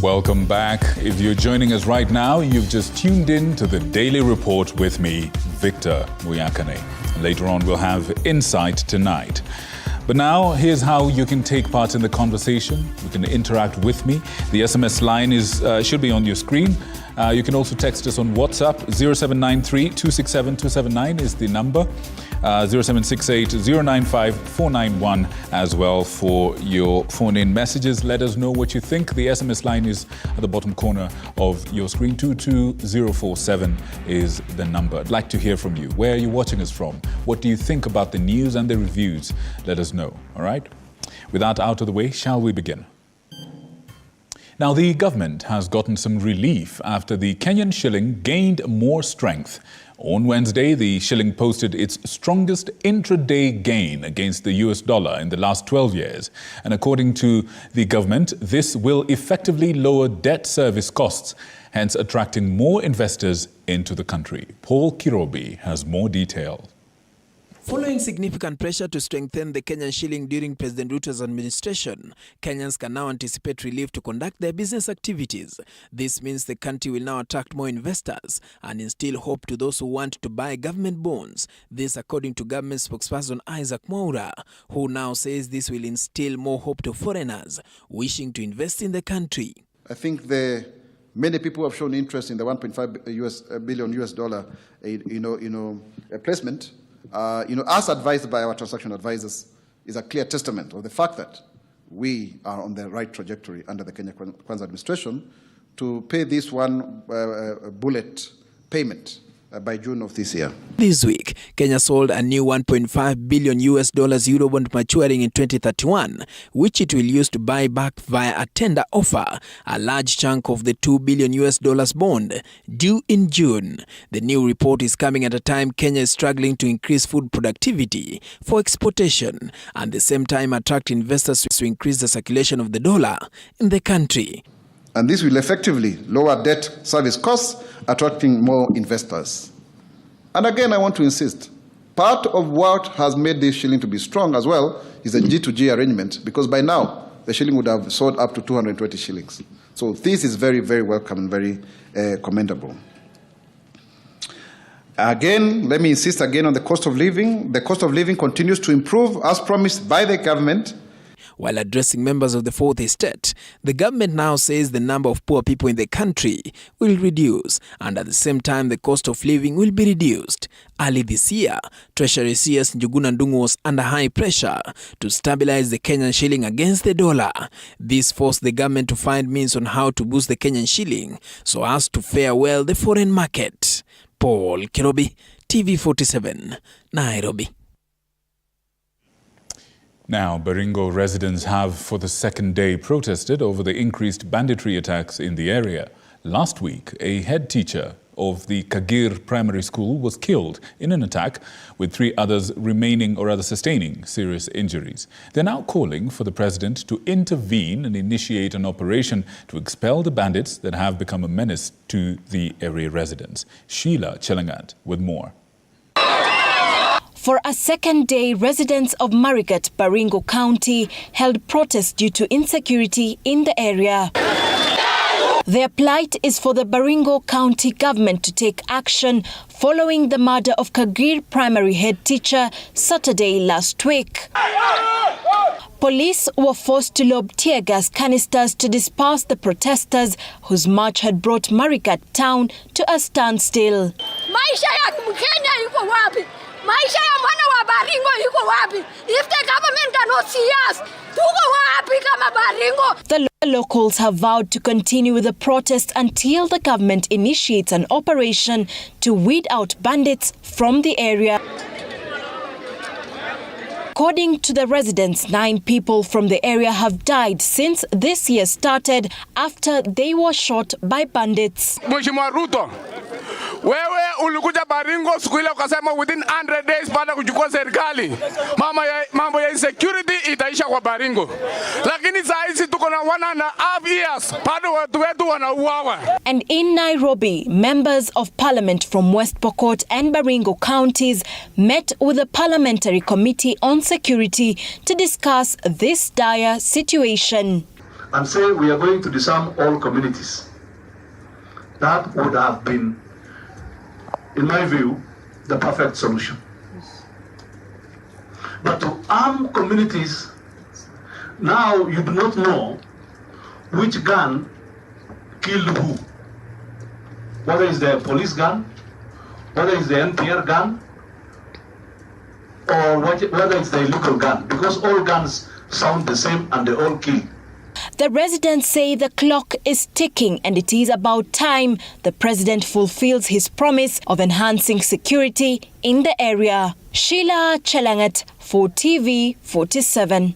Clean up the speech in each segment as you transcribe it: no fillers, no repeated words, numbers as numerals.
Welcome back. If you're joining us right now, you've just tuned in to the Daily Report with me, Victor Muyakane. Later on, we'll have Insight Tonight. But now, here's how you can take part in the conversation. You can interact with me. The SMS line should be on your screen. You can also text us on WhatsApp. 0793-267-279 is the number. 0768-095-491 as well for your phone-in messages. Let us know what you think. The SMS line is at the bottom corner of your screen. 22047 is the number. I'd like to hear from you. Where are you watching us from? What do you think about the news and the reviews? Let us know, all right? With that out of the way, shall we begin? Now, the government has gotten some relief after the Kenyan shilling gained more strength. On Wednesday, the shilling posted its strongest intraday gain against the US dollar in the last 12 years. And according to the government, this will effectively lower debt service costs, hence attracting more investors into the country. Paul Kirobi has more detail. Following significant pressure to strengthen the Kenyan shilling during President Ruto's administration, Kenyans can now anticipate relief to conduct their business activities. This means the country will now attract more investors and instill hope to those who want to buy government bonds. This according to government spokesperson Isaac Mwaura, who now says this will instill more hope to foreigners wishing to invest in the country. I think many people have shown interest in the 1.5 billion US dollar placement. As advised by our transaction advisors, is a clear testament of the fact that we are on the right trajectory under the Kenya Kwanza administration to pay this one bullet payment by June of this year. This week, Kenya sold a new 1.5 billion US dollars Eurobond maturing in 2031, which it will use to buy back via a tender offer a large chunk of the 2 billion US dollars bond due in June. The new report is coming at a time Kenya is struggling to increase food productivity for exportation and at the same time attract investors to increase the circulation of the dollar in the country. And this will effectively lower debt service costs, attracting more investors. And again, I want to insist, part of what has made this shilling to be strong as well is a G2G arrangement, because by now, the shilling would have sold up to 220 shillings. So this is very, very welcome and very commendable. Again, let me insist again on the cost of living. The cost of living continues to improve as promised by the government. While addressing members of the Fourth Estate, the government now says the number of poor people in the country will reduce, and at the same time the cost of living will be reduced. Early this year, Treasury CS Njuguna Ndung'u was under high pressure to stabilize the Kenyan shilling against the dollar. This forced the government to find means on how to boost the Kenyan shilling so as to fare well the foreign market. Paul Kirobi, TV47, Nairobi. Now, Baringo residents have for the second day protested over the increased banditry attacks in the area. Last week, a head teacher of the Kagir Primary School was killed in an attack, with 3 others remaining or rather sustaining serious injuries. They're now calling for the president to intervene and initiate an operation to expel the bandits that have become a menace to the area residents. Sheila Chelangat with more. For a second day, residents of Marigat, Baringo County, held protests due to insecurity in the area. Their plight is for the Baringo County government to take action following the murder of Kagir primary head teacher Saturday last week. Police were forced to lob tear gas canisters to disperse the protesters whose march had brought Marigat town to a standstill. Maisha ya mwana wa Baringo yuko wapi? If the government cannot see us, tuko wapi kama Baringo? The locals have vowed to continue with the protest until the government initiates an operation to weed out bandits from the area. According to the residents, 9 people from the area have died since this year started after they were shot by bandits. Mheshimiwa Ruto, wewe ulikuja Baringo siku ile ukasema within 100 days baada kuchukua serikali mambo ya insecurity itaisha kwa Baringo. Lakini saa hizi tuko na 1.5 years bado watu wetu wanauawa. And in Nairobi, members of parliament from West Pokot and Baringo counties met with the Parliamentary Committee on Security to discuss this dire situation. and say we are going to disarm all communities. That would have been, in my view, the perfect solution. But to arm communities, now you do not know which gun killed who. Whether it's the police gun, whether it's the NPR gun, or whether it's the illegal gun, because all guns sound the same and they all kill. The residents say the clock is ticking and it is about time the president fulfills his promise of enhancing security in the area. Sheila Chelangat for TV47.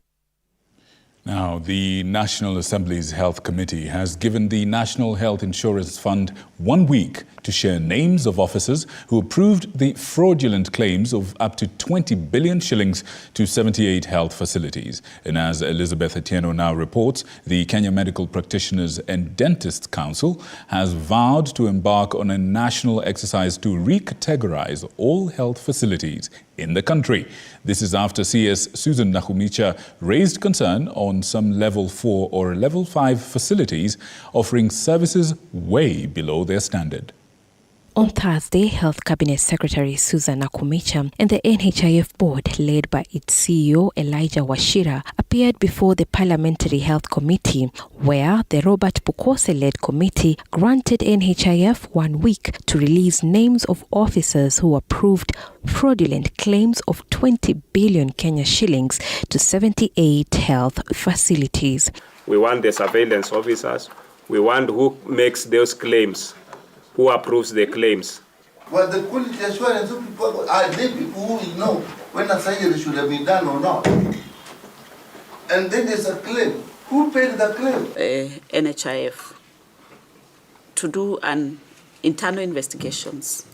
Now, the National Assembly's Health Committee has given the National Health Insurance Fund 1 week to share names of officers who approved the fraudulent claims of up to 20 billion shillings to 78 health facilities. And as Elizabeth Atieno now reports, the Kenya Medical Practitioners and Dentists Council has vowed to embark on a national exercise to recategorize all health facilities in the country. This is after CS Susan Nakhumicha raised concern on some level 4 or level 5 facilities offering services way below their standard. On Thursday, Health Cabinet Secretary Susan Nakhumicha and the NHIF board, led by its CEO Elijah Wachira, appeared before the Parliamentary Health Committee, where the Robert Pukose-led committee granted NHIF 1 week to release names of officers who approved fraudulent claims of 20 billion Kenya shillings to 78 health facilities. We want the surveillance officers. We want who makes those claims, who approves the claims. Well, the quality assurance of people are they people who will know when a surgery should have been done or not. And then there's a claim. Who paid the claim? NHIF to do an internal investigations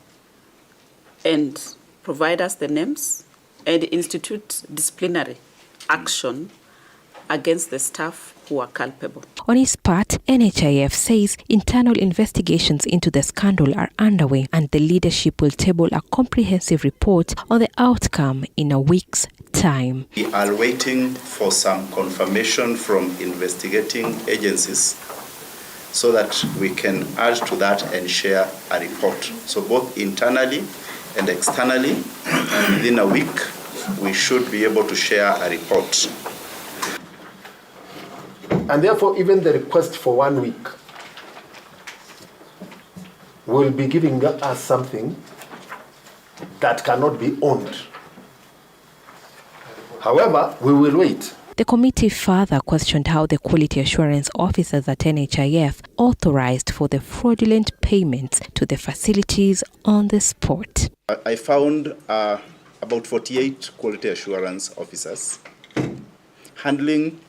and provide us the names and institute disciplinary action against the staff who are culpable. On its part, NHIF says internal investigations into the scandal are underway and the leadership will table a comprehensive report on the outcome in a week's time. We are waiting for some confirmation from investigating agencies so that we can add to that and share a report. So both internally and externally, within a week, we should be able to share a report. And therefore, even the request for 1 week will be giving us something that cannot be owned. However, we will wait. The committee further questioned how the quality assurance officers at NHIF authorized for the fraudulent payments to the facilities on the spot. I found about 48 quality assurance officers handling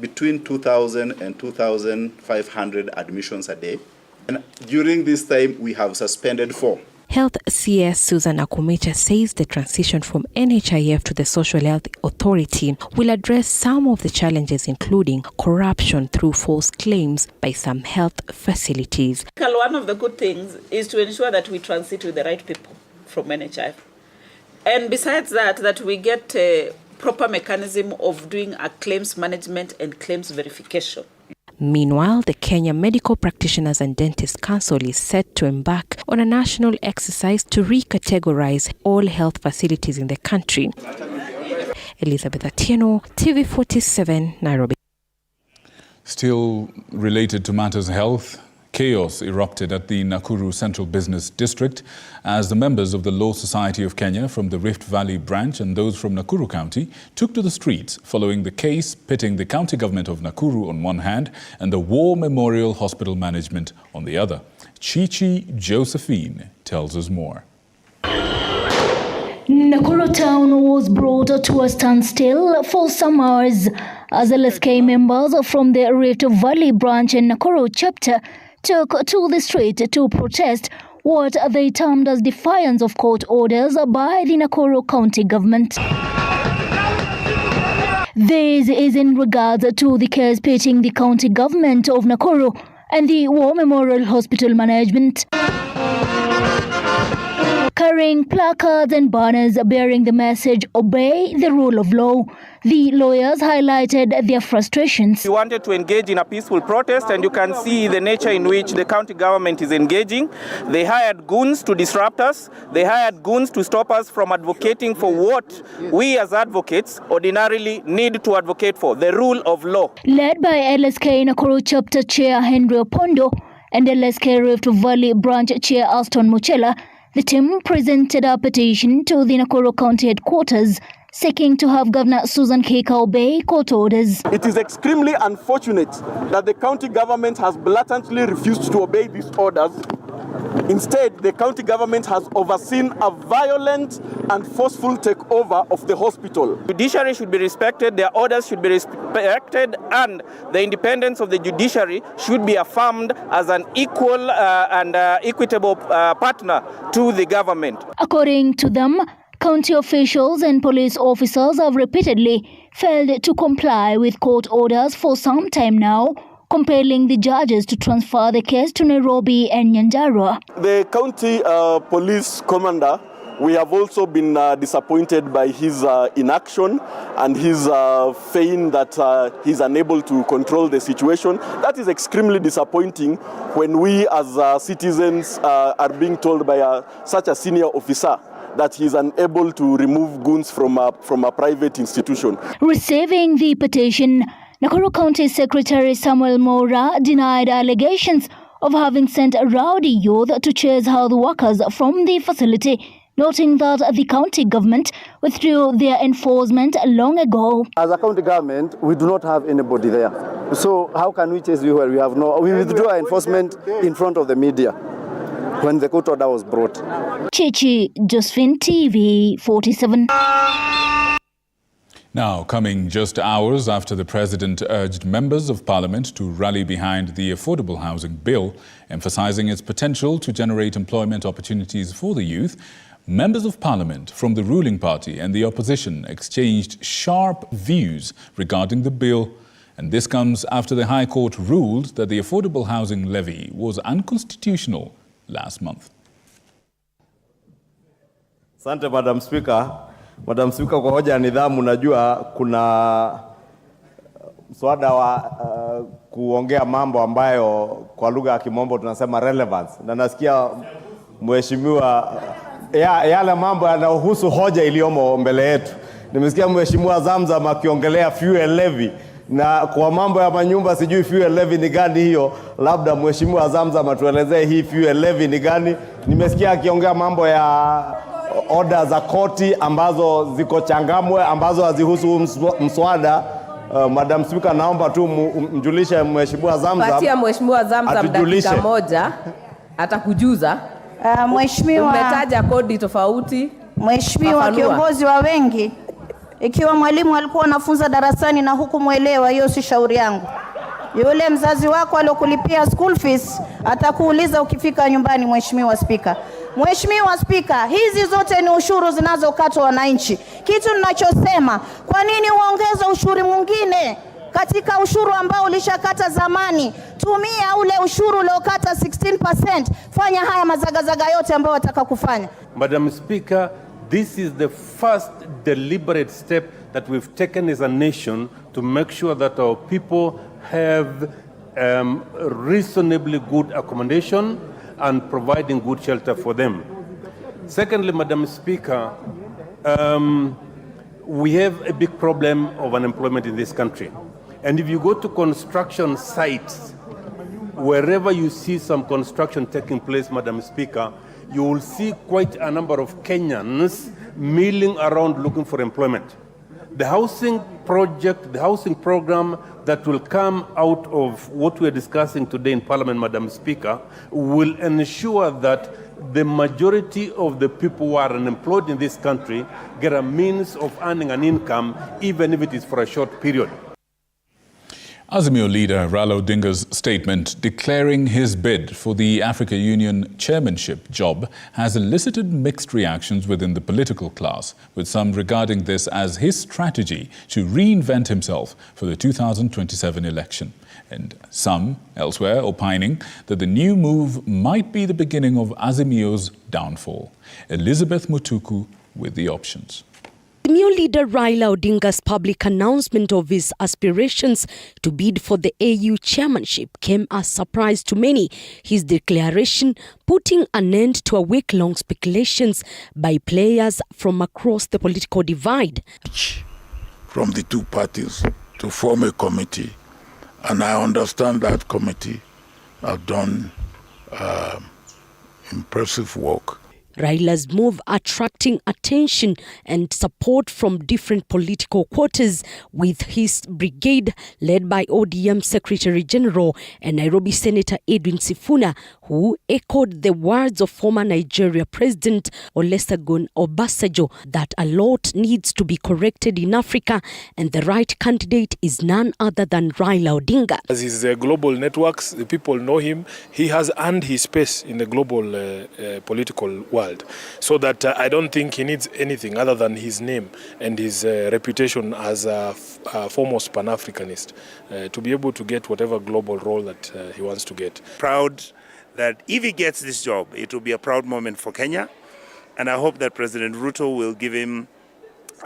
between 2,000 and 2,500 admissions a day. And during this time, we have suspended 4. Health CS Susan Nakhumicha says the transition from NHIF to the Social Health Authority will address some of the challenges, including corruption through false claims by some health facilities. One of the good things is to ensure that we transit with the right people from NHIF. And besides that we get a proper mechanism of doing a claims management and claims verification. Meanwhile, the Kenya Medical Practitioners and Dentists Council is set to embark on a national exercise to recategorize all health facilities in the country. Elizabeth Atieno, TV47, Nairobi. Still related to matters health, chaos erupted at the Nakuru Central Business District as the members of the Law Society of Kenya from the Rift Valley branch and those from Nakuru County took to the streets following the case pitting the county government of Nakuru on one hand and the War Memorial Hospital management on the other. Chichi Josephine tells us more. Nakuru town was brought to a standstill for some hours as LSK members from the Rift Valley branch and Nakuru chapter took to the street to protest what they termed as defiance of court orders by the Nakuru County government. This is in regards to the case pitting the county government of Nakuru and the War Memorial Hospital management. carrying placards and banners bearing the message, "Obey the rule of law." The lawyers highlighted their frustrations. We wanted to engage in a peaceful protest, and you can see the nature in which the county government is engaging. They hired goons to disrupt us. They hired goons to stop us from advocating for what we as advocates ordinarily need to advocate for, the rule of law. Led by LSK Nakuru Chapter Chair Henry Opondo and LSK Rift Valley Branch Chair Aston Muchela, the team presented a petition to the Nakuru County headquarters seeking to have Governor Susan Kika obey court orders. It is extremely unfortunate that the county government has blatantly refused to obey these orders. Instead, the county government has overseen a violent and forceful takeover of the hospital. Judiciary should be respected, their orders should be respected, and the independence of the judiciary should be affirmed as an equal and equitable partner to the government. According to them, county officials and police officers have repeatedly failed to comply with court orders for some time now, compelling the judges to transfer the case to Nairobi and Nyandarua. The county police commander, we have also been disappointed by his inaction and his feign that he's unable to control the situation. That is extremely disappointing when we as citizens are being told by such a senior officer that he is unable to remove goons from a private institution. Receiving the petition, Nakuru County Secretary Samuel Mora denied allegations of having sent rowdy youth to chase health workers from the facility, noting that the county government withdrew their enforcement long ago. As a county government, we do not have anybody there. So how can we chase you where we have no? We withdrew our enforcement in front of the media when the court order was brought. Chichi Josephine, TV47. Now, coming just hours after the President urged members of Parliament to rally behind the Affordable Housing Bill, emphasising its potential to generate employment opportunities for the youth, members of Parliament from the ruling party and the opposition exchanged sharp views regarding the bill. And this comes after the High Court ruled that the Affordable Housing Levy was unconstitutional last month. Asante, Madam Speaker. Madam Speaker, kwa hoja ya nidhamu, najua kuna mswada wa kuongea mambo ambayo kwa lugha ya kimombo tunasema relevance. Na nasikia mheshimiwa yale mambo yanayohusu hoja iliyomo mbele yetu. Nimesikia mheshimiwa Zamzam akiongelea fuel levy, na kwa mambo ya manyumba sijui fuel levy ni gani hiyo. Labda mheshimiwa Zamzam atuelezee hii fuel levy ni gani. Nimesikia akiongea mambo ya order za koti ambazo ziko changamwe ambazo hazihusu mswada. Madam Speaker, naomba tu mjulishe mheshimiwa Zamzam. Patia mheshimiwa Zamzam dakika moja atakujuza. Mheshimiwa, umetaja kodi tofauti. Mheshimiwa kiongozi wa wengi, ikiwa mwalimu alikuwa anafunza darasani na hukumuelewa, hiyo si shauri yangu. Yule mzazi wako aliyokulipia school fees atakuuliza ukifika nyumbani. Mheshimiwa Speaker, Mheshimiwa Speaker, hizi zote ni ushuru zinazokatwa wananchi. Kitu ninachosema, kwa nini uongeze ushuru mwingine katika ushuru ambao ulishakata zamani? Tumia ule ushuru uliokata 16%. Fanya haya mazagazaga yote ambayo wataka kufanya. Madam Speaker, this is the first deliberate step that we've taken as a nation to make sure that our people have reasonably good accommodation and providing good shelter for them. Secondly, Madam Speaker, we have a big problem of unemployment in this country. And if you go to construction sites, wherever you see some construction taking place, Madam Speaker, you will see quite a number of Kenyans milling around looking for employment. The housing project, the housing program that will come out of what we're discussing today in Parliament, Madam Speaker, will ensure that the majority of the people who are unemployed in this country get a means of earning an income, even if it is for a short period. Azimio leader Raila Odinga's statement declaring his bid for the Africa Union chairmanship job has elicited mixed reactions within the political class, with some regarding this as his strategy to reinvent himself for the 2027 election, and some elsewhere opining that the new move might be the beginning of Azimio's downfall. Elizabeth Mutuku with the options. Azimio leader Raila Odinga's public announcement of his aspirations to bid for the AU chairmanship came as a surprise to many. His declaration putting an end to a week-long speculations by players from across the political divide. From the two parties to form a committee, and I understand that committee have done impressive work. Raila's move attracting attention and support from different political quarters, with his brigade led by ODM Secretary General and Nairobi Senator Edwin Sifuna, who echoed the words of former Nigeria President Olusegun Obasanjo that a lot needs to be corrected in Africa and the right candidate is none other than Raila Odinga. As his global networks, the people know him. He has earned his space in the global political world. So that I don't think he needs anything other than his name and his reputation as a foremost Pan-Africanist to be able to get whatever global role that he wants to get. Proud that if he gets this job, it will be a proud moment for Kenya. And I hope that President Ruto will give him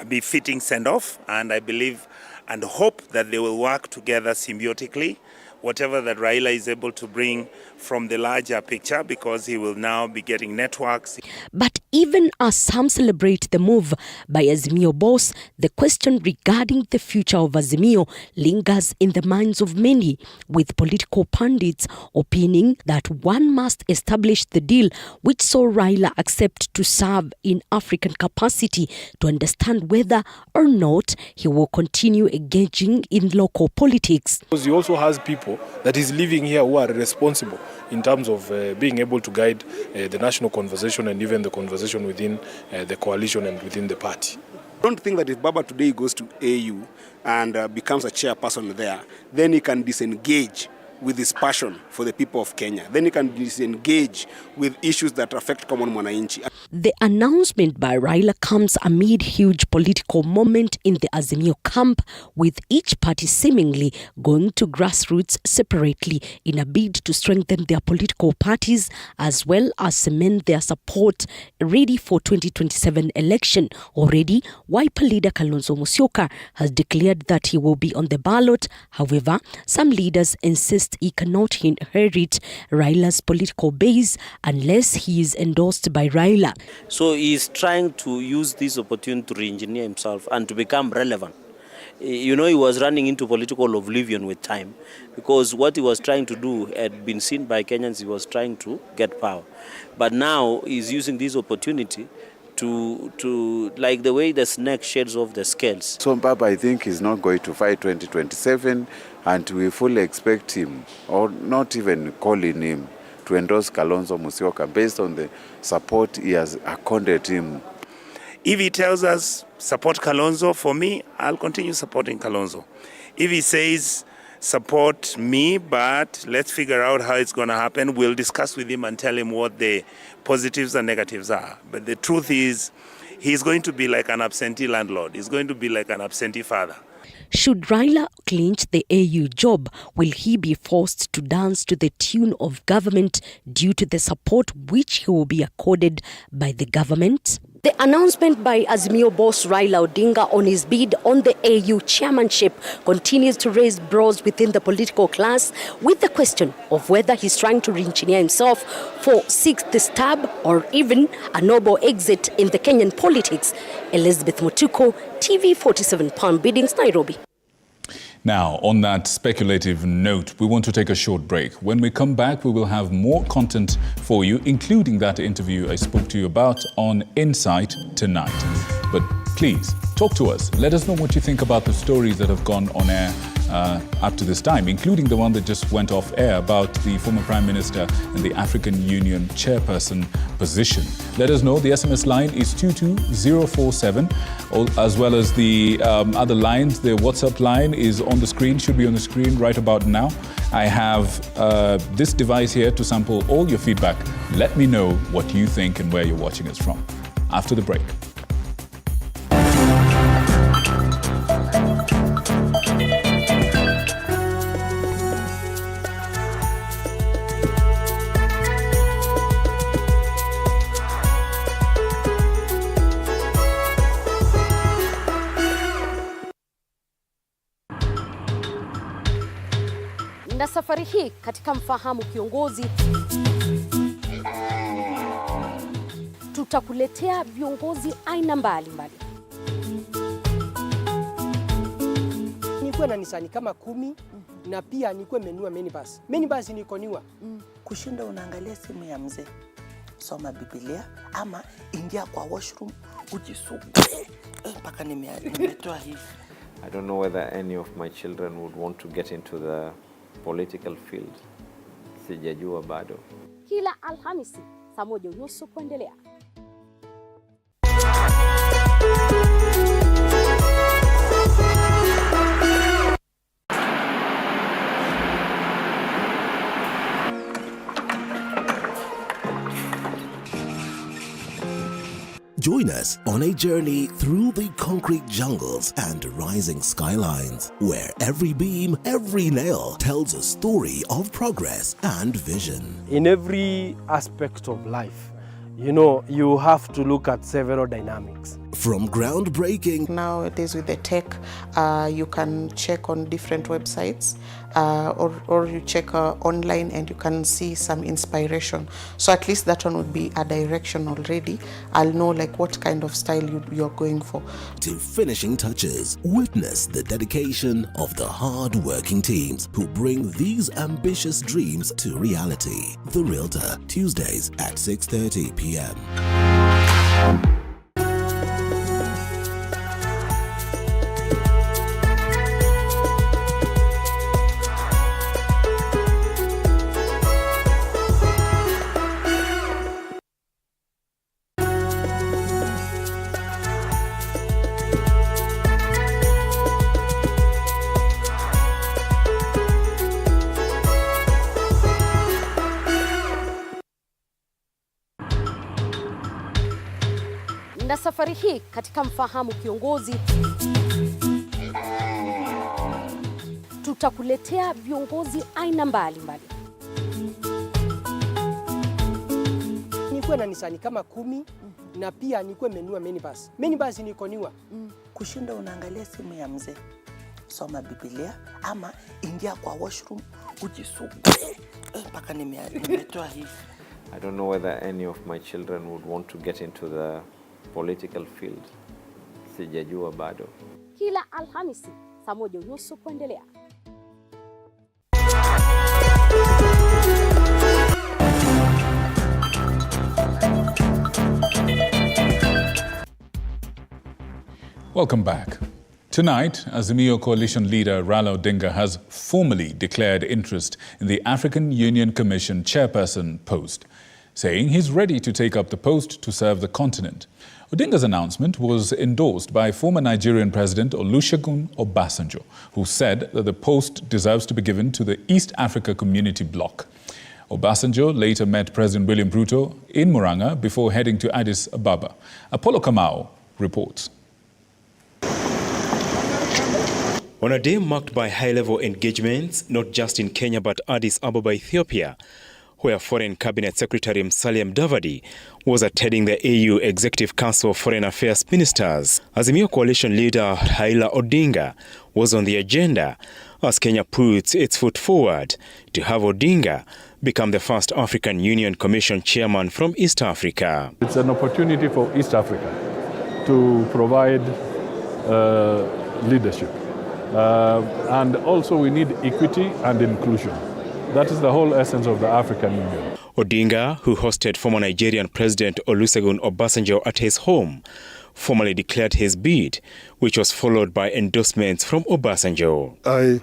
a befitting send-off. And I believe and hope that they will work together symbiotically, whatever that Raila is able to bring from the larger picture, because he will now be getting networks. But even as some celebrate the move by Azimio boss, the question regarding the future of Azimio lingers in the minds of many, with political pundits opining that one must establish the deal which saw Raila accept to serve in African capacity to understand whether or not he will continue engaging in local politics. Because he also has people that is living here who are responsible in terms of being able to guide the national conversation and even the conversation within the coalition and within the party. I don't think that if Baba today goes to AU and becomes a chairperson there, then he can disengage with his passion for the people of Kenya. Then he can disengage with issues that affect common mwananchi. The announcement by Raila comes amid huge political moment in the Azimio camp, with each party seemingly going to grassroots separately in a bid to strengthen their political parties as well as cement their support ready for 2027 election. Already, Wiper leader Kalonzo Musyoka has declared that he will be on the ballot. However, some leaders insist he cannot inherit Raila's political base unless he is endorsed by Raila. So he is trying to use this opportunity to re-engineer himself and to become relevant. You know, he was running into political oblivion with time, because what he was trying to do had been seen by Kenyans. He was trying to get power. But now he's using this opportunity to like the way the snake sheds off the scales. So Baba, I think, is not going to fight 2027, and we fully expect him, or not even calling him, to endorse Kalonzo Musyoka based on the support he has accorded him. If he tells us support Kalonzo, for me, I'll continue supporting Kalonzo. If he says support me, but let's figure out how it's going to happen, we'll discuss with him and tell him what the positives and negatives are. But the truth is, he's going to be like an absentee landlord. He's going to be like an absentee father. Should Raila clinch the AU job, will he be forced to dance to the tune of government due to the support which he will be accorded by the government? The announcement by Azimio boss Raila Odinga on his bid on the AU chairmanship continues to raise brows within the political class, with the question of whether he's trying to re-engineer himself for sixth stab or even a noble exit in the Kenyan politics. Elizabeth Mutuku, TV47 Palm Biddings, Nairobi. Now, on that speculative note, we want to take a short break. When we come back, we will have more content for you, including that interview I spoke to you about on Insight tonight. But please, Talk to us. Let us know what you think about the stories that have gone on air up to this time, including the one that just went off air about the former Prime Minister and the African Union chairperson position. Let us know. The SMS line is 22047, as well as the other lines. The WhatsApp line is on the screen, should be on the screen right about now. I have this device here to sample all your feedback. Let me know what you think and where you're watching us from. After the break. Na safari hii katika Mfahamu Kiongozi tutakuletea viongozi aina mbalimbali. Nikuwe na Nisani kama 10 na pia nikuwe menua minibus. Minibus nikoniwa. Kushinda unaangalia simu ya mzee. Soma Biblia ama ingia kwa washroom ujisugue. Mpaka nimetoa hivi. I don't know whether any of my children would want to get into the political field. Sijajua bado. Kila Alhamisi saa 1:30 kuendelea. Join us on a journey through the concrete jungles and rising skylines, where every beam, every nail tells a story of progress and vision. In every aspect of life, you know, you have to look at several dynamics. From groundbreaking. Nowadays with the tech, you can check on different websites or you check online and you can see some inspiration. So at least that one would be a direction already. I'll know like what kind of style you're going for. To finishing touches, witness the dedication of the hard-working teams who bring these ambitious dreams to reality. The Realtor, Tuesdays at 6:30 p.m. Na safari hii katika Mfahamu Kiongozi tutakuletea viongozi aina mbalimbali. Nikuwe na Nisani kama 10 na pia nikuwe menua minibus. Minibus nikoniwa. Kushinda unaangalia simu ya mzee. Soma Biblia ama ingia kwa washroom ujisugue. Mpaka nimetoa hivi. I don't know whether any of my children would want to get into the political field. Sijajua bado. Kila Alhamisi saa 1:30 kuendelea. Welcome back. Tonight, Azimio coalition leader Raila Odinga has formally declared interest in the African Union Commission chairperson post, saying he's ready to take up the post to serve the continent. Odinga's announcement was endorsed by former Nigerian President Olusegun Obasanjo, who said that the post deserves to be given to the East Africa Community Bloc. Obasanjo later met President William Ruto in Murang'a before heading to Addis Ababa. Apollo Kamau reports. On a day marked by high-level engagements, not just in Kenya but Addis Ababa, Ethiopia, where Foreign Cabinet Secretary Musalia Mudavadi was attending the AU Executive Council of Foreign Affairs Ministers, Azimio coalition leader Raila Odinga was on the agenda as Kenya puts its foot forward to have Odinga become the first African Union Commission chairman from East Africa. It's an opportunity for East Africa to provide leadership. And also we need equity and inclusion. That is the whole essence of the African Union. Odinga, who hosted former Nigerian President Olusegun Obasanjo at his home, formally declared his bid, which was followed by endorsements from Obasanjo. I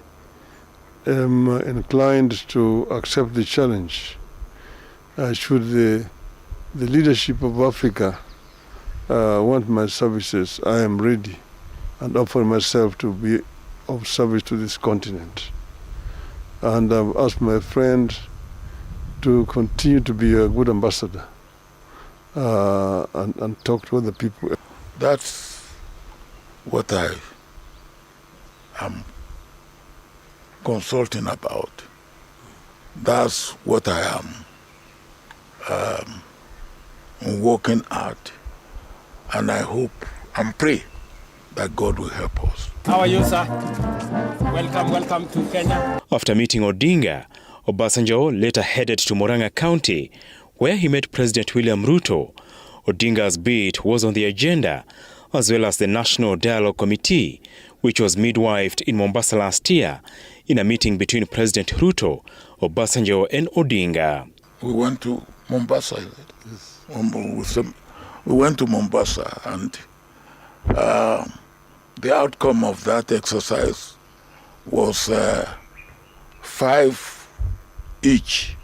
am inclined to accept the challenge. Should the leadership of Africa want my services, I am ready and offer myself to be of service to this continent. And I've asked my friend to continue to be a good ambassador and talk to other people. That's what I am consulting about. That's what I am working at. And I hope and pray that God will help us. How are you, sir? Welcome to Kenya. After meeting Odinga, Obasanjo later headed to Murang'a County, where he met President William Ruto. Odinga's bid was on the agenda, as well as the National Dialogue Committee, which was midwifed in Mombasa last year in a meeting between President Ruto, Obasanjo and Odinga. We went to Mombasa. We went to Mombasa, and the outcome of that exercise was 5 each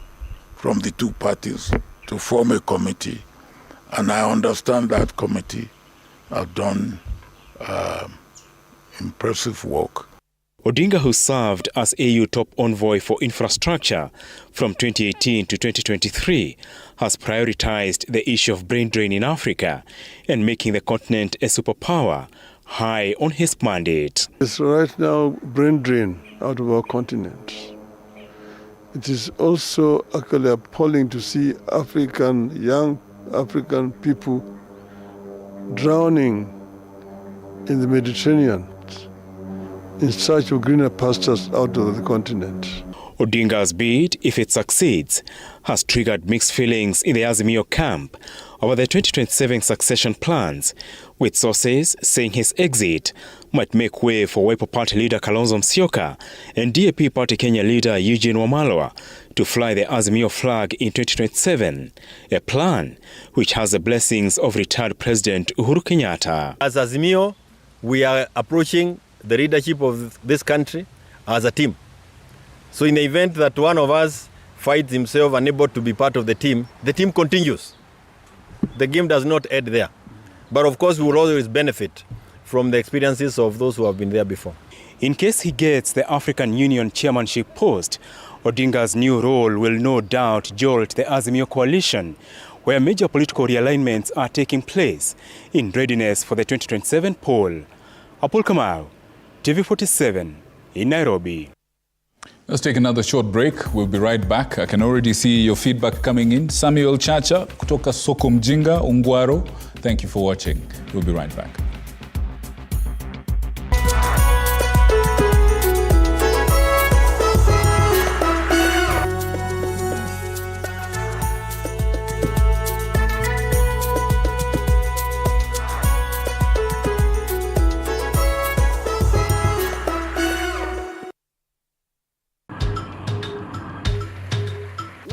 from the two parties to form a committee. And I understand that committee have done impressive work. Odinga, who served as AU top envoy for infrastructure from 2018 to 2023, has prioritized the issue of brain drain in Africa and making the continent a superpower high on his mandate. It's right now brain drain out of our continent. It is also actually appalling to see young African people drowning in the Mediterranean in search of greener pastures out of the continent. Odinga's bid, if it succeeds, has triggered mixed feelings in the Azimio camp over the 2027 succession plans, with sources saying his exit might make way for Wiper Party leader Kalonzo Musyoka and DAP Party Kenya leader Eugene Wamalwa to fly the Azimio flag in 2027, a plan which has the blessings of retired President Uhuru Kenyatta. As Azimio, we are approaching the leadership of this country as a team. So in the event that one of us finds himself unable to be part of the team continues. The game does not end there. But of course, we will always benefit from the experiences of those who have been there before. In case he gets the African Union chairmanship post, Odinga's new role will no doubt jolt the Azimio coalition, where major political realignments are taking place in readiness for the 2027 poll. Apul Kamau, TV47 in Nairobi. Let's take another short break. We'll be right back. I can already see your feedback coming in. Samuel Chacha, kutoka Soko Mjinga, Ungwaro. Thank you for watching. We'll be right back.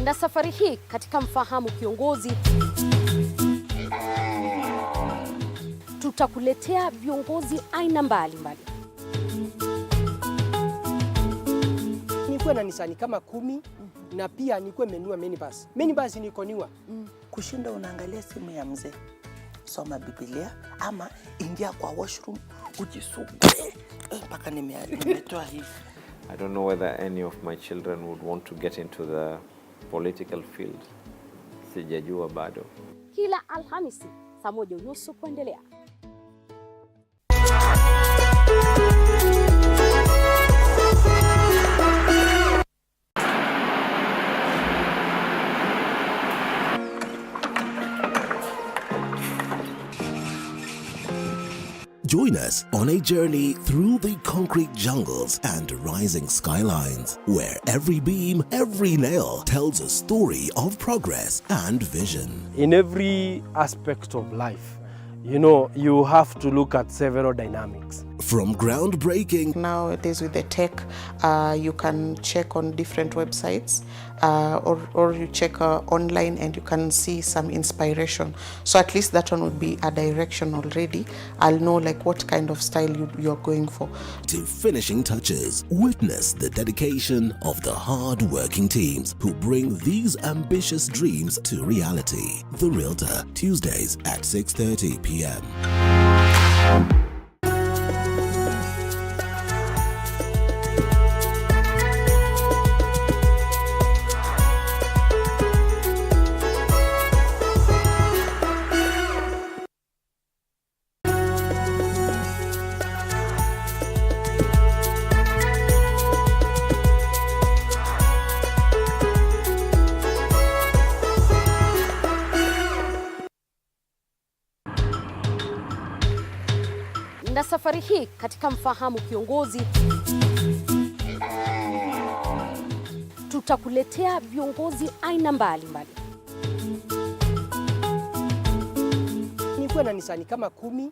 Na safari hii katika Mfahamu Kiongozi tutakuletea viongozi aina mbalimbali. Nikuwe na Nisani kama 10 na pia nikuwe menua minibus. Minibus nikoniwa. Kushinda unaangalia simu ya mzee. Soma Biblia ama ingia kwa washroom ujisugue mpaka nimetoa hivi. I don't know whether any of my children would want to get into the political field. Sijajua bado. Kila Alhamisi saa 1:30 kuendelea. Join us on a journey through the concrete jungles and rising skylines, where every beam, every nail tells a story of progress and vision. In every aspect of life, you have to look at several dynamics. From groundbreaking. Nowadays with the tech, you can check on different websites or you check online and you can see some inspiration. So at least that one would be a direction already. I'll know like what kind of style you're going for. To finishing touches, witness the dedication of the hard-working teams who bring these ambitious dreams to reality. The Realtor, Tuesdays at 6:30 p.m. Na safari hii katika Mfahamu Kiongozi tutakuletea viongozi aina mbalimbali. Nikuwe na Nisani kama 10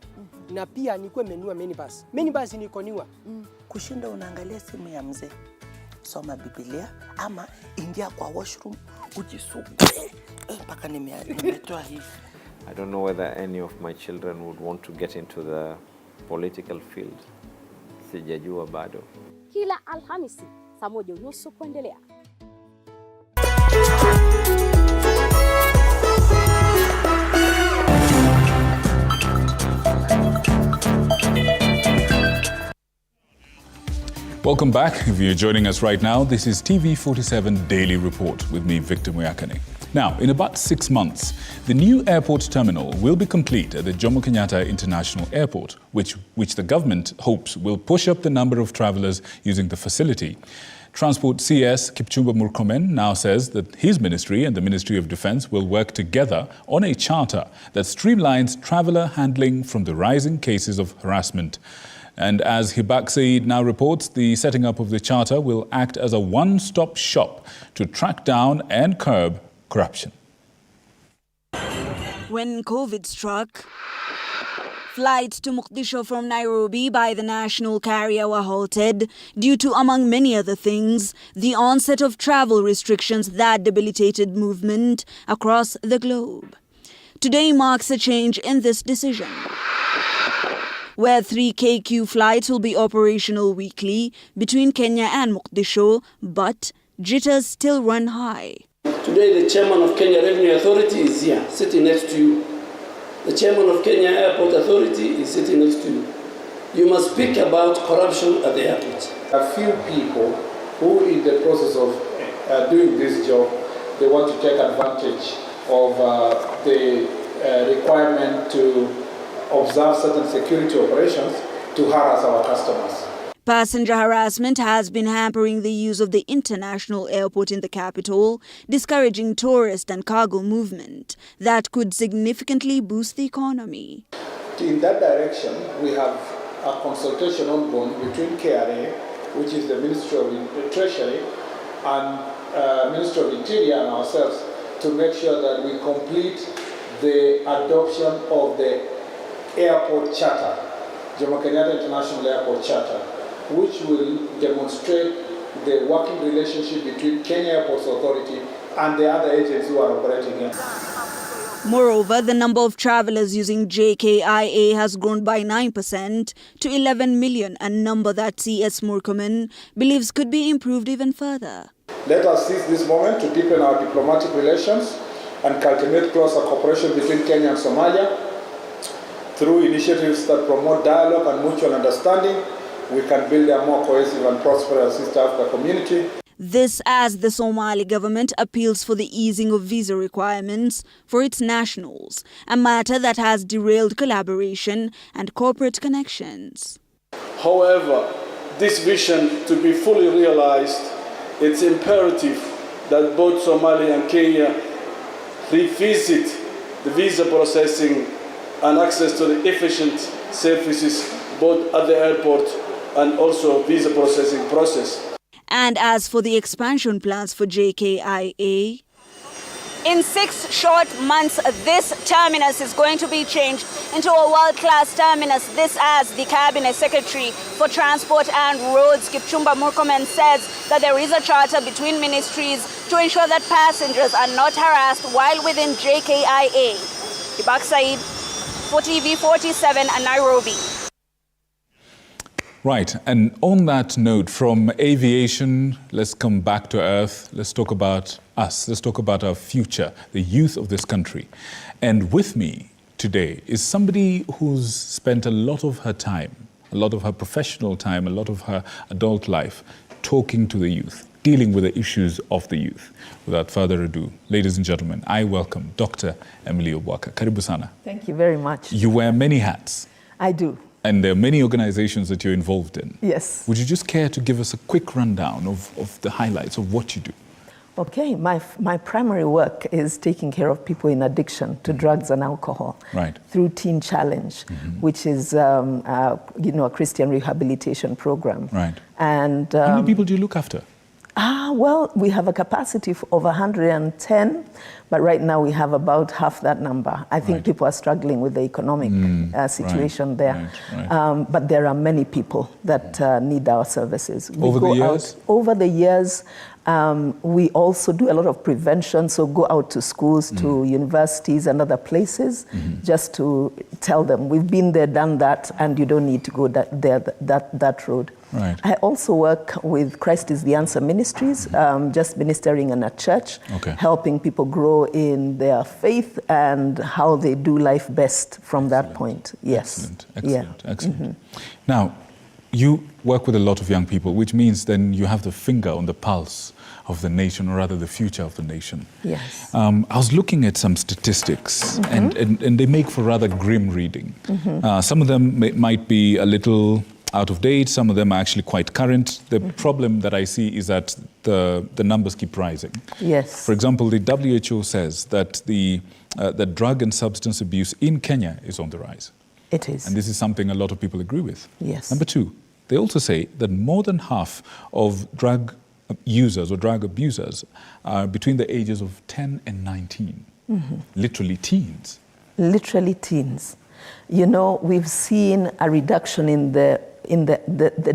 na pia nikuwe menua minibus. Minibus nikoniwa. Kushinda unaangalia simu ya mzee. Soma Biblia ama ingia kwa washroom ujisugue. Mpaka nimetoa hivi. I don't know whether any of my children would want to get into the political field. Sijajua bado. Kila Alhamisi saa 1:30 kuendelea. Welcome back. If you're joining us right now, this is TV47 Daily Report with me, Victor Muyakane. Now, in about 6 months, the new airport terminal will be complete at the Jomo Kenyatta International Airport, which the government hopes will push up the number of travelers using the facility. Transport CS Kipchumba Murkomen now says that his ministry and the Ministry of Defence will work together on a charter that streamlines traveller handling from the rising cases of harassment. And as Hibak Said now reports, the setting up of the charter will act as a one-stop shop to track down and curb corruption. When COVID struck, flights to Mogadishu from Nairobi by the national carrier were halted due to, among many other things, the onset of travel restrictions that debilitated movement across the globe. Today marks a change in this decision, where 3 KQ flights will be operational weekly between Kenya and Mogadishu, but jitters still run high. Today the chairman of Kenya Revenue Authority is here, sitting next to you. The chairman of Kenya Airport Authority is sitting next to you. You must speak about corruption at the airport. A few people who in the process of doing this job, they want to take advantage of the requirement to observe certain security operations to harass our customers. Passenger harassment has been hampering the use of the international airport in the capital, discouraging tourist and cargo movement that could significantly boost the economy. In that direction, we have a consultation ongoing between KRA, which is the Ministry of the Treasury, and Ministry of Interior and ourselves to make sure that we complete the adoption of the airport charter, Jomo Kenyatta International Airport Charter, which will demonstrate the working relationship between Kenya Airports Authority and the other agents who are operating here. Moreover, the number of travelers using JKIA has grown by 9% to 11 million, a number that CS Murkomen believes could be improved even further. Let us seize this moment to deepen our diplomatic relations and cultivate closer cooperation between Kenya and Somalia. Through initiatives that promote dialogue and mutual understanding, we can build a more cohesive and prosperous East Africa community. This as the Somali government appeals for the easing of visa requirements for its nationals, a matter that has derailed collaboration and corporate connections. However, this vision to be fully realized, it's imperative that both Somalia and Kenya revisit the visa processing and access to the efficient services both at the airport and also visa processing process. And as for the expansion plans for JKIA, In 6 short months, this terminus is going to be changed into a world-class terminus. This as the Cabinet Secretary for Transport and Roads, Kipchumba Murkomen, says that there is a charter between ministries to ensure that passengers are not harassed while within JKIA. Ibak Said, for TV47 and Nairobi. Right, and on that note, from aviation, let's come back to earth. Let's talk about us. Let's talk about our future, the youth of this country. And with me today is somebody who's spent a lot of her time, a lot of her professional time, a lot of her adult life talking to the youth, dealing with the issues of the youth. Without further ado, ladies and gentlemen, I welcome Dr. Emily Obwaka. Karibu sana. Thank you very much. You wear many hats. I do. And there are many organizations that you're involved in. Yes. Would you just care to give us a quick rundown of the highlights of what you do? Okay, my primary work is taking care of people in addiction to drugs and alcohol. Right. Through Teen Challenge, which is a Christian rehabilitation program. Right. And how many people do you look after? Well, we have a capacity of 110, but right now we have about half that number. I think people are struggling with the economic situation there. Right. But there are many people that need our services. Over the years? We also do a lot of prevention, so go out to schools, to universities and other places, just to tell them, we've been there, done that, and you don't need to go that road. Right. I also work with Christ is the Answer Ministries, just ministering in a church, helping people grow in their faith and how they do life best from that point. Yes. Excellent. Now, you work with a lot of young people, which means then you have the finger on the pulse of the nation, or rather the future of the nation. Yes. I was looking at some statistics, and they make for rather grim reading. Some of them might be a little out of date, some of them are actually quite current. The problem that I see is that the numbers keep rising. Yes. For example, the WHO says that the drug and substance abuse in Kenya is on the rise. It is. And this is something a lot of people agree with. Yes. Number two, they also say that more than half of drug users or drug abusers are between the ages of 10 and 19. Literally teens. Literally teens. You know, we've seen a reduction in the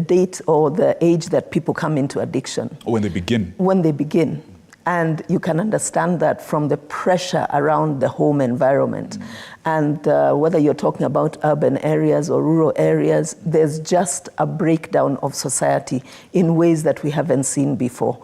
date or the age that people come into addiction. Or when they begin. When they begin. And you can understand that from the pressure around the home environment. And whether you're talking about urban areas or rural areas, there's just a breakdown of society in ways that we haven't seen before.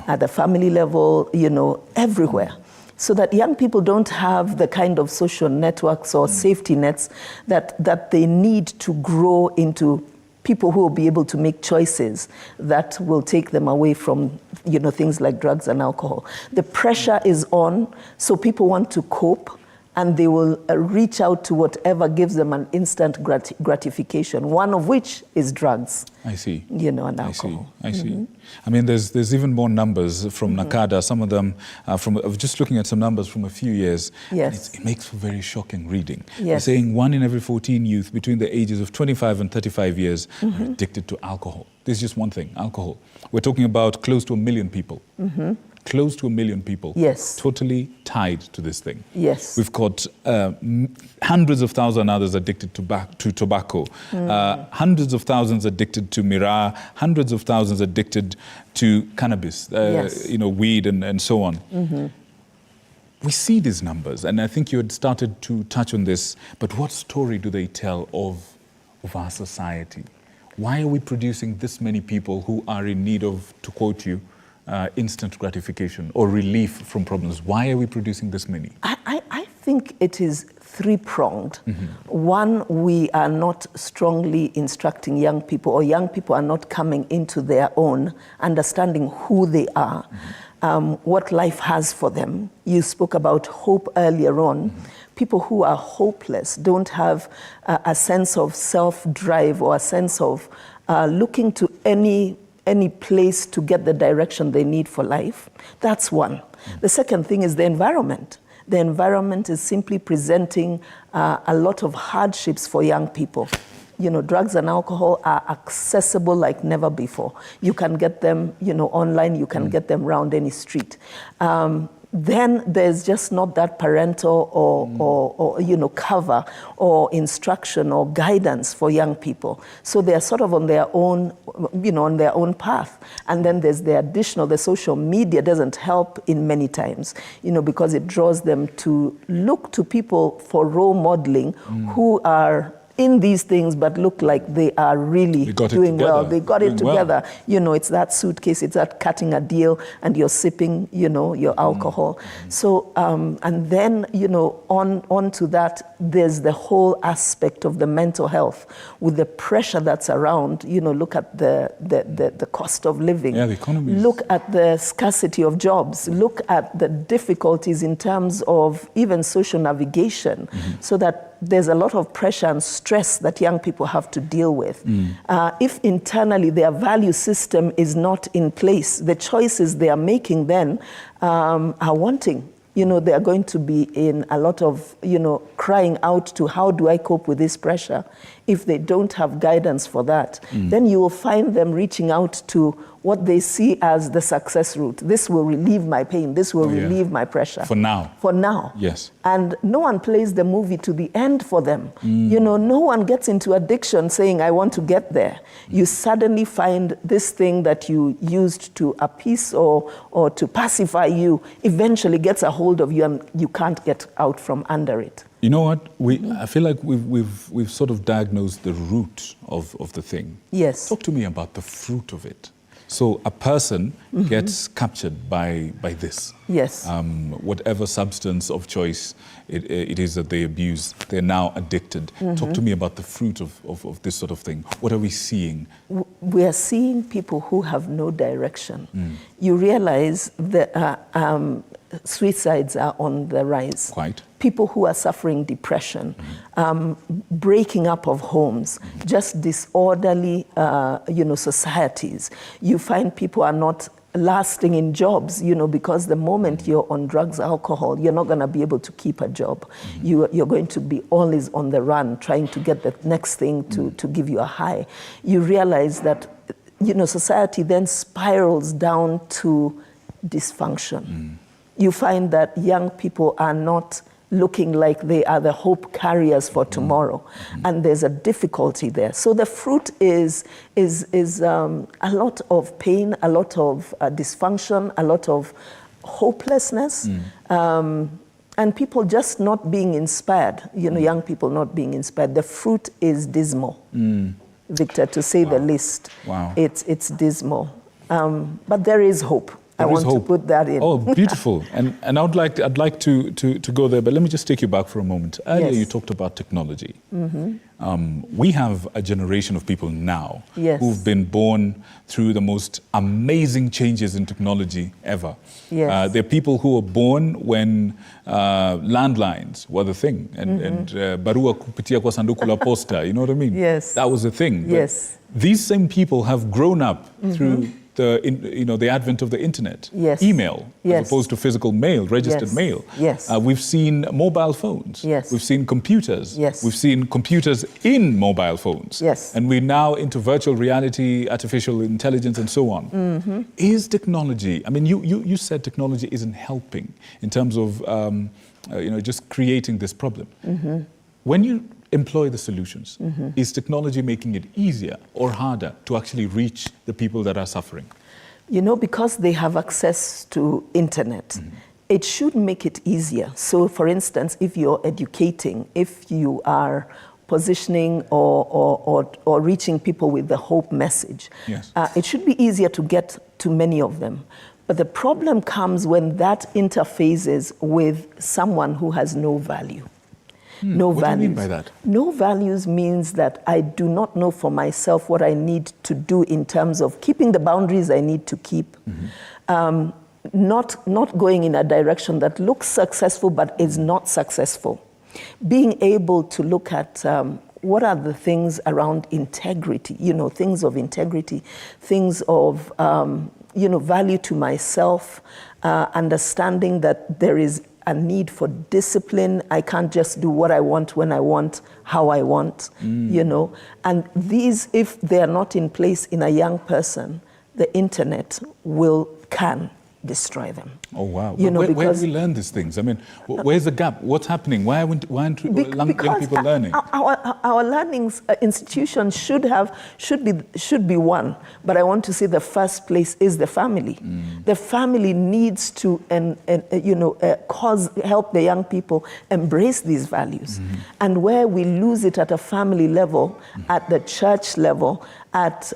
At the family level, you know, everywhere. So that young people don't have the kind of social networks or safety nets that they need to grow into people who will be able to make choices that will take them away from, you know, things like drugs and alcohol. The pressure is on, so people want to cope, and they will reach out to whatever gives them an instant gratification, one of which is drugs. I see. You know, and alcohol. I see. I mean, there's even more numbers from NACADA. Some of them, I was just looking at some numbers from a few years. Yes. And it makes for very shocking reading. Yes. They're saying 1 in every 14 youth between the ages of 25 and 35 years are addicted to alcohol. This is just one thing, alcohol. We're talking about close to 1 million people. Close to 1 million people. Yes. Totally tied to this thing. Yes. We've got hundreds of thousands others addicted to tobacco, hundreds of thousands addicted to miraa, hundreds of thousands addicted to cannabis, you know, weed and so on. We see these numbers, and I think you had started to touch on this, but what story do they tell of our society? Why are we producing this many people who are in need of, to quote you, instant gratification or relief from problems? Why are we producing this many? I think it is three-pronged. One, we are not strongly instructing young people, or young people are not coming into their own, understanding who they are, what life has for them. You spoke about hope earlier on. People who are hopeless don't have a sense of self-drive or a sense of looking to any place to get the direction they need for life. That's one. The second thing is the environment. The environment is simply presenting a lot of hardships for young people. You know, drugs and alcohol are accessible like never before. You can get them, you know, online, you can get them around any street. then there's just not that parental or cover or instruction or guidance for young people. So they're sort of on their own, on their own path. And then there's the social media doesn't help in many times, because it draws them to look to people for role modeling who are in these things but look like they are really doing well. They got it together. Well. It's that suitcase, it's that cutting a deal and you're sipping, your alcohol. So, and then, on to that, there's the whole aspect of the mental health with the pressure that's around, look at the cost of living. Yeah, the economy. Look at the scarcity of jobs. Look at the difficulties in terms of even social navigation, so that there's a lot of pressure and stress that young people have to deal with. If internally their value system is not in place, the choices they are making then are wanting. They are going to be in a lot of, crying out to how do I cope with this pressure? If they don't have guidance for that, then you will find them reaching out to what they see as the success route. This will relieve my pain. This will relieve my pressure. For now. For now. Yes. And no one plays the movie to the end for them. No one gets into addiction saying, I want to get there. You suddenly find this thing that you used to appease or to pacify you eventually gets a hold of you and you can't get out from under it. You know what? I feel like we've sort of diagnosed the root of the thing. Yes. Talk to me about the fruit of it. So a person gets captured by this. Yes. Whatever substance of choice it is that they abuse, they're now addicted. Talk to me about the fruit of this sort of thing. What are we seeing? We are seeing people who have no direction. You realize that suicides are on the rise. Quite. People who are suffering depression, breaking up of homes, just disorderly, societies. You find people are not lasting in jobs, because the moment you're on drugs, alcohol, you're not going to be able to keep a job. You're going to be always on the run, trying to get the next thing to give you a high. You realize that, society then spirals down to dysfunction. You find that young people are not looking like they are the hope carriers for tomorrow. And there's a difficulty there. So the fruit is a lot of pain, a lot of dysfunction, a lot of hopelessness, and people just not being inspired, young people not being inspired. The fruit is dismal, Victor, to say the least. Wow. It's dismal. But there is hope. I want to put that in. Oh, beautiful. And I'd like to go there, but let me just take you back for a moment. Earlier, you talked about technology. We have a generation of people now who've been born through the most amazing changes in technology ever. Yes. There are people who were born when landlines were the thing, and barua kupitia kwa sanduku la posta, you know what I mean? Yes. That was the thing. Yes. But these same people have grown up through the advent of the internet, email, as opposed to physical mail, registered mail. Yes. We've seen mobile phones. Yes. We've seen computers. Yes. We've seen computers in mobile phones. Yes. And we're now into virtual reality, artificial intelligence, and so on. Is technology, I mean, you said technology isn't helping in terms of, just creating this problem. When you employ the solutions, is technology making it easier or harder to actually reach the people that are suffering? Because they have access to internet, it should make it easier. So, for instance, if you're educating, if you are positioning or reaching people with the hope message, it should be easier to get to many of them. But the problem comes when that interfaces with someone who has no value. No values. What do you mean by that? No values means that I do not know for myself what I need to do in terms of keeping the boundaries I need to keep. Not going in a direction that looks successful but is not successful. Being able to look at what are the things around integrity, things of integrity, things of value to myself, understanding that there is a need for discipline. I can't just do what I want, when I want, how I want, And these, if they are not in place in a young person, the internet can destroy them. Oh, wow. You know, where do we learn these things? I mean, where's the gap? What's happening? Why aren't young people learning? Our learning institutions should be one, but I want to say the first place is the family. The family needs to help the young people embrace these values. And where we lose it at a family level, at the church level, at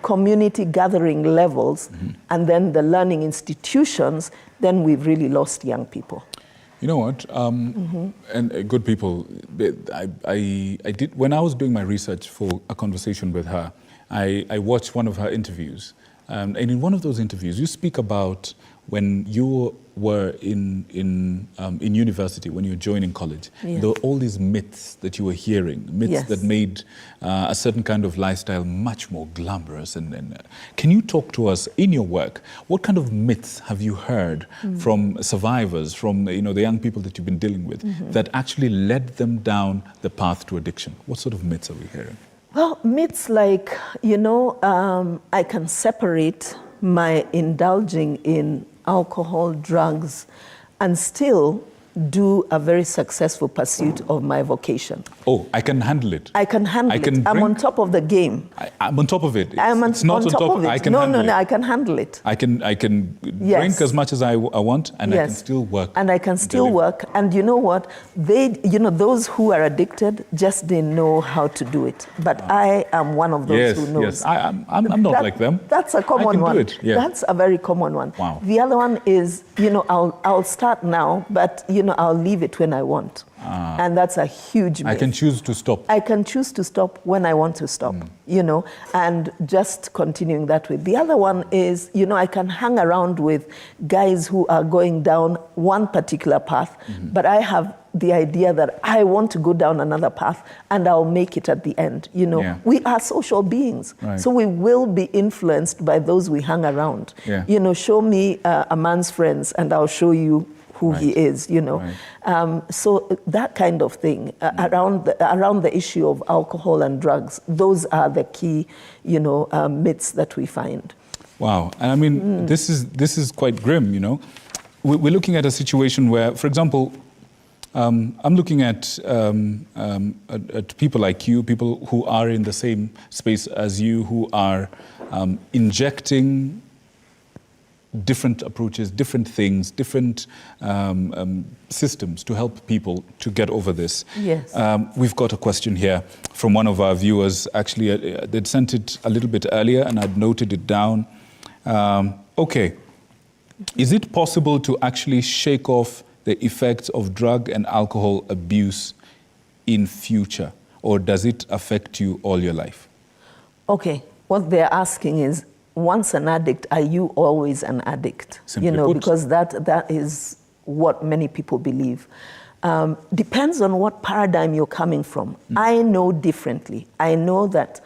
community gathering levels, and then the learning institutions, then we've really lost young people. You know what? And good people, I did, when I was doing my research for a conversation with her, I watched one of her interviews. And in one of those interviews, you speak about when you were in university, when you were joining college, there were all these myths that you were hearing, myths that made a certain kind of lifestyle much more glamorous. And can you talk to us in your work? What kind of myths have you heard from survivors, from the young people that you've been dealing with, that actually led them down the path to addiction? What sort of myths are we hearing? Well, myths like, I can separate my indulging in alcohol, drugs, and still do a very successful pursuit of my vocation. Oh, I can handle it. I can handle it. I'm on top of the game. I'm on top of it. It's not on top of it. I can handle it. No, I can handle it. I can drink as much as I want, and I can still work. And I can still work. And you know what? Those who are addicted just didn't know how to do it. But I am one of those who knows. Yes, I'm not like them. That's a common one. I can do it. Yeah. That's a very common one. Wow. The other one is, I'll start now, but I'll leave it when I want. And that's a huge myth. I can choose to stop. I can choose to stop when I want to stop, and just continuing that way. The other one is, I can hang around with guys who are going down one particular path, but I have the idea that I want to go down another path and I'll make it at the end. We are social beings, so we will be influenced by those we hang around. Show me a man's friends and I'll show you who he is, So that kind of thing around the issue of alcohol and drugs, those are the key, myths that we find. Wow, and I mean, this is quite grim, We're looking at a situation where, for example, I'm looking at people like you, people who are in the same space as you, who are injecting different approaches, different things, different systems to help people to get over this. Yes. We've got a question here from one of our viewers. Actually, they'd sent it a little bit earlier and I'd noted it down. Okay. Is it possible to actually shake off the effects of drug and alcohol abuse in future? Or does it affect you all your life? Okay. What they're asking is, once an addict, are you always an addict? Simply put. Because that is what many people believe. Depends on what paradigm you're coming from. I know differently. I know that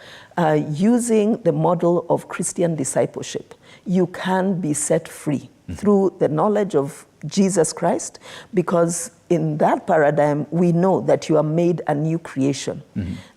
using the model of Christian discipleship, you can be set free through the knowledge of Jesus Christ, because in that paradigm, we know that you are made a new creation.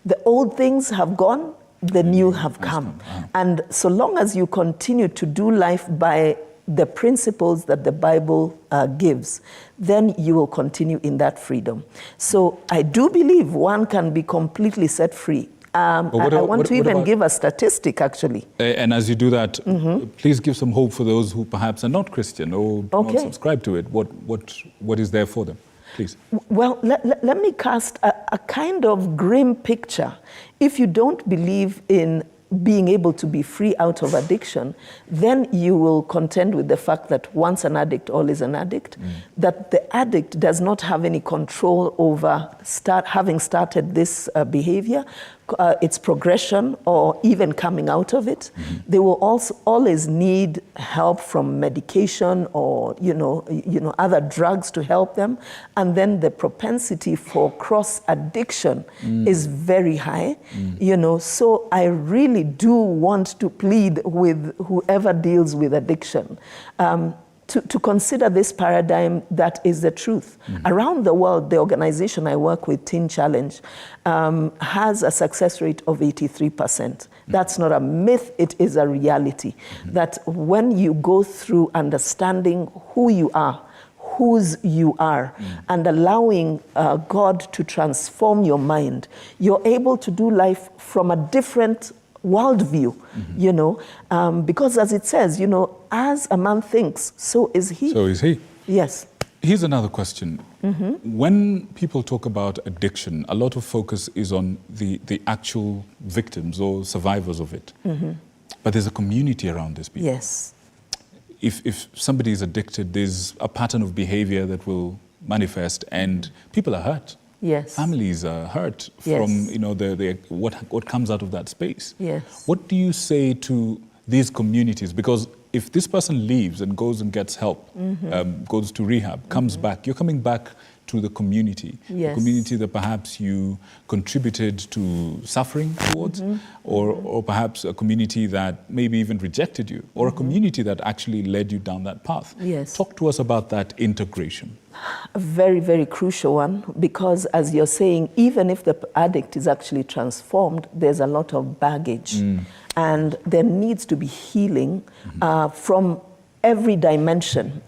The old things have gone, the new have come. And so long as you continue to do life by the principles that the Bible gives, then you will continue in that freedom. So I do believe one can be completely set free. I want to even give a statistic, actually. And as you do that, please give some hope for those who perhaps are not Christian or not subscribe to it. What is there for them? Please. Well, let me cast a kind of grim picture. If you don't believe in being able to be free out of addiction, then you will contend with the fact that once an addict, always an addict, that the addict does not have any control over having started this behavior, its progression, or even coming out of it. They will also always need help from medication or other drugs to help them, and then the propensity for cross addiction is very high. So I really do want to plead with whoever deals with addiction to consider this paradigm that is the truth. Around the world, the organization I work with, Teen Challenge, has a success rate of 83%. That's not a myth, it is a reality. That when you go through understanding who you are, whose you are, and allowing God to transform your mind, you're able to do life from a different worldview, you know, because as it says, you know, as a man thinks, so is he. So is he. Yes. Here's another question. When people talk about addiction, a lot of focus is on the actual victims or survivors of it. But there's a community around these people. Yes. If somebody is addicted, there's a pattern of behavior that will manifest, and people are hurt. Yes. Families are hurt from what comes out of that space. Yes. What do you say to these communities? Because if this person leaves and goes and gets help, goes to rehab, comes back, you're coming back to the community, Yes. the community that perhaps you contributed to suffering towards, or perhaps a community that maybe even rejected you, or a community that actually led you down that path. Yes. Talk to us about that integration. A very, very crucial one, because as you're saying, even if the addict is actually transformed, there's a lot of baggage. And there needs to be healing from every dimension,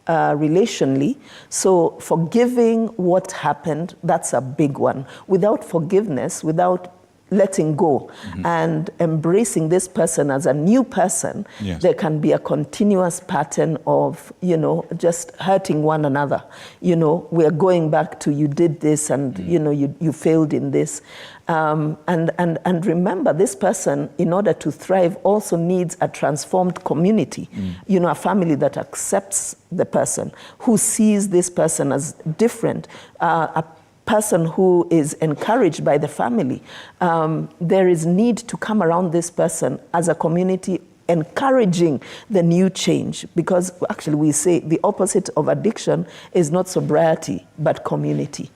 relationally. So forgiving what happened, that's a big one. Without forgiveness, without letting go and embracing this person as a new person, Yes. there can be a continuous pattern of, you know, just hurting one another. You know, we're going back to you did this and, you know, you failed in this. And remember, this person, in order to thrive, also needs a transformed community. You know, a family that accepts the person, who sees this person as different, a person who is encouraged by the family. There is need to come around this person as a community, encouraging the new change, because actually we say the opposite of addiction is not sobriety, but community.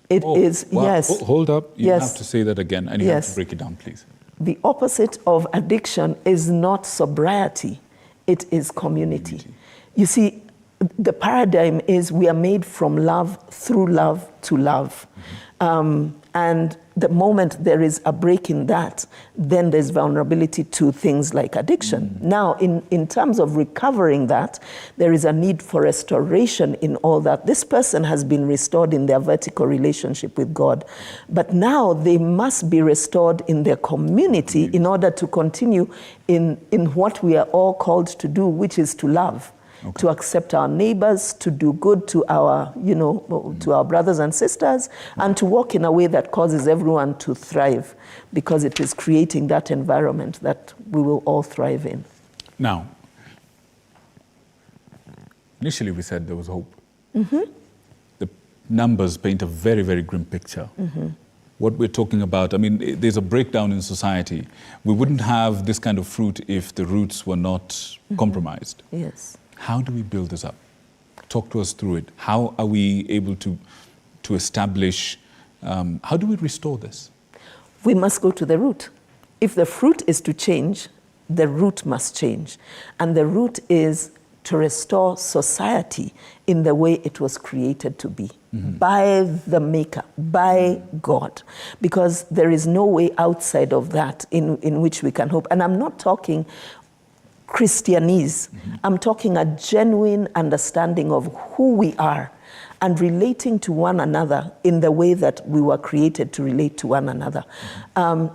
It is, wow. yes. Hold up, you Yes. have to say that again, and you have to Yes. break it down, please. The opposite of addiction is not sobriety, it is community. You see, the paradigm is we are made from love, through love, to love. And the moment there is a break in that, then there's vulnerability to things like addiction. Now, in terms of recovering that, there is a need for restoration in all that. This person has been restored in their vertical relationship with God, but now they must be restored in their community in order to continue in what we are all called to do, which is to love. To accept our neighbors, to do good to our, you know, to our brothers and sisters, and to walk in a way that causes everyone to thrive, because it is creating that environment that we will all thrive in. Now, initially we said there was hope. The numbers paint a very, very grim picture. What we're talking about, I mean, there's a breakdown in society. We wouldn't have this kind of fruit if the roots were not compromised. Yes. How do we build this up? Talk to us through it. How are we able to establish, how do we restore this? We must go to the root. If the fruit is to change, the root must change. And the root is to restore society in the way it was created to be, by the Maker, by God. Because there is no way outside of that in which we can hope. And I'm not talking Christianese. I'm talking a genuine understanding of who we are and relating to one another in the way that we were created to relate to one another.